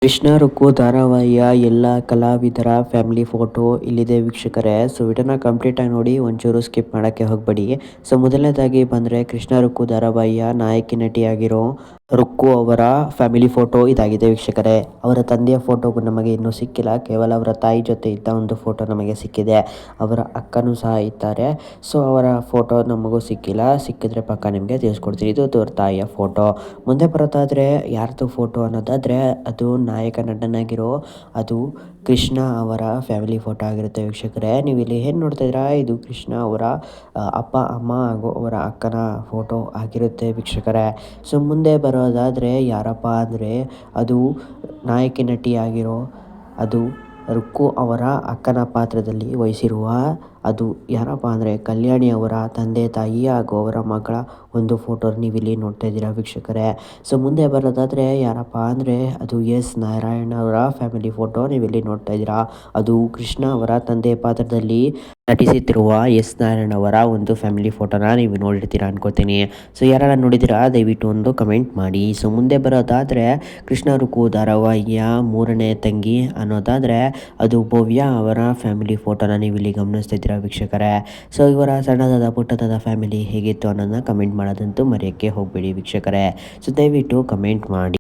ಕೃಷ್ಣ ರುಕ್ಕು ಧಾರಾವಾಹಿಯ ಎಲ್ಲ ಕಲಾವಿದರ family photo ಇಲ್ಲಿದೆ ವೀಕ್ಷಕರೇ. ಸೊ ವಿಡಿಯೋನ ಕಂಪ್ಲೀಟ್ ಆಗಿ ನೋಡಿ, ಒಂಚೂರು ಸ್ಕಿಪ್ ಮಾಡೋಕ್ಕೆ ಹೋಗಬೇಡಿ. ಸೊ ಮೊದಲನೇದಾಗಿ ಬಂದರೆ ಕೃಷ್ಣ ರುಕ್ಕು ಧಾರಾವಾಹಿಯ ನಾಯಕಿ ನಟಿಯಾಗಿರೋ ರುಕ್ಕು ಅವರ ಫ್ಯಾಮಿಲಿ ಫೋಟೋ ಇದಾಗಿದೆ ವೀಕ್ಷಕರೇ. ಅವರ ತಂದೆಯ ಫೋಟೋ ನಮಗೆ ಇನ್ನೂ ಸಿಕ್ಕಿಲ್ಲ, ಕೇವಲ ಅವರ ತಾಯಿ ಜೊತೆ ಇದ್ದ ಒಂದು ಫೋಟೋ ನಮಗೆ ಸಿಕ್ಕಿದೆ. ಅವರ ಅಕ್ಕನೂ ಸಹ ಇದ್ದಾರೆ. ಸೊ ಅವರ ಫೋಟೋ ನಮಗೂ ಸಿಕ್ಕಿಲ್ಲ, ಸಿಕ್ಕಿದ್ರೆ ಪಕ್ಕ ನಿಮಗೆ ತಿಳಿಸ್ಕೊಡ್ತೀನಿ. ಇದು ಅವ್ರ ತಾಯಿಯ ಫೋಟೋ. ಮುಂದೆ ಬರೋದಾದರೆ ಯಾರ್ದು ಫೋಟೋ ಅನ್ನೋದಾದರೆ ಅದು ನಾಯಕ ನಟನಾಗಿರೋ ಅದು ಕೃಷ್ಣ ಅವರ ಫ್ಯಾಮಿಲಿ ಫೋಟೋ ಆಗಿರುತ್ತೆ ವೀಕ್ಷಕರೇ. ನೀವು ಇಲ್ಲಿ ಏನು ನೋಡ್ತಾ ಇದ್ದೀರಾ, ಇದು ಕೃಷ್ಣ ಅವರ ಅಪ್ಪ ಅಮ್ಮ ಹಾಗೂ ಅವರ ಅಕ್ಕನ ಫೋಟೋ ಆಗಿರುತ್ತೆ ವೀಕ್ಷಕರೇ. ಸೊ ಮುಂದೆ ಬರೋದಾದರೆ ಯಾರಪ್ಪ ಅಂದರೆ ಅದು ನಾಯಕಿ ನಟಿಯಾಗಿರೋ ಅದು ರುಕ್ಕು ಅವರ ಅಕ್ಕನ ಪಾತ್ರದಲ್ಲಿ ವಹಿಸಿರುವ ಅದು ಯಾರಪ್ಪ ಅಂದರೆ ಕಲ್ಯಾಣಿ ಅವರ ತಂದೆ ತಾಯಿ ಹಾಗೂ ಅವರ ಮಗಳ ಒಂದು ಫೋಟೋ ನೀವಿಲ್ಲಿ ನೋಡ್ತಾ ಇದ್ದೀರಾ ವೀಕ್ಷಕರೇ. ಸೊ ಮುಂದೆ ಬರೋದಾದರೆ ಯಾರಪ್ಪ ಅಂದರೆ ಅದು ಎಸ್ ನಾರಾಯಣ ಅವರ ಫ್ಯಾಮಿಲಿ ಫೋಟೋ ನೀವಿಲ್ಲಿ ನೋಡ್ತಾ ಇದ್ದೀರಾ. ಅದು ಕೃಷ್ಣ ಅವರ ತಂದೆ ಪಾತ್ರದಲ್ಲಿ ನಟಿಸುತ್ತಿರುವ ಎಸ್ ನಾರಾಯಣ ಅವರ ಒಂದು ಫ್ಯಾಮಿಲಿ ಫೋಟೋನ ನೀವು ನೋಡಿರ್ತೀರಾ ಅನ್ಕೋತೀನಿ. ಸೊ ಯಾರೆಲ್ಲ ನೋಡಿದ್ದೀರಾ ದಯವಿಟ್ಟು ಒಂದು ಕಮೆಂಟ್ ಮಾಡಿ. ಸೊ ಮುಂದೆ ಬರೋದಾದರೆ ಕೃಷ್ಣ ರುಕ್ಕು ಧಾರಾವಾಹಿಯ ಮೂರನೇ ತಂಗಿ ಅನ್ನೋದಾದರೆ ಅದು ಭವ್ಯ ಅವರ ಫ್ಯಾಮಿಲಿ ಫೋಟೋನ ನೀವು ಇಲ್ಲಿ ಗಮನಿಸ್ತಾ ಇದ್ದೀರಾ ವೀಕ್ಷಕರೇ. ಸೊ ಇವರ ಸಣ್ಣದಾದ ಪುಟ್ಟದಾದ ಫ್ಯಾಮಿಲಿ ಹೇಗಿತ್ತು ಅನ್ನೋದನ್ನ ಕಮೆಂಟ್ ಮಾಡೋದಂತೂ ಮರೆಯೋಕ್ಕೆ ಹೋಗಬೇಡಿ ವೀಕ್ಷಕರೇ. ಸೊ ದಯವಿಟ್ಟು ಕಮೆಂಟ್ ಮಾಡಿ.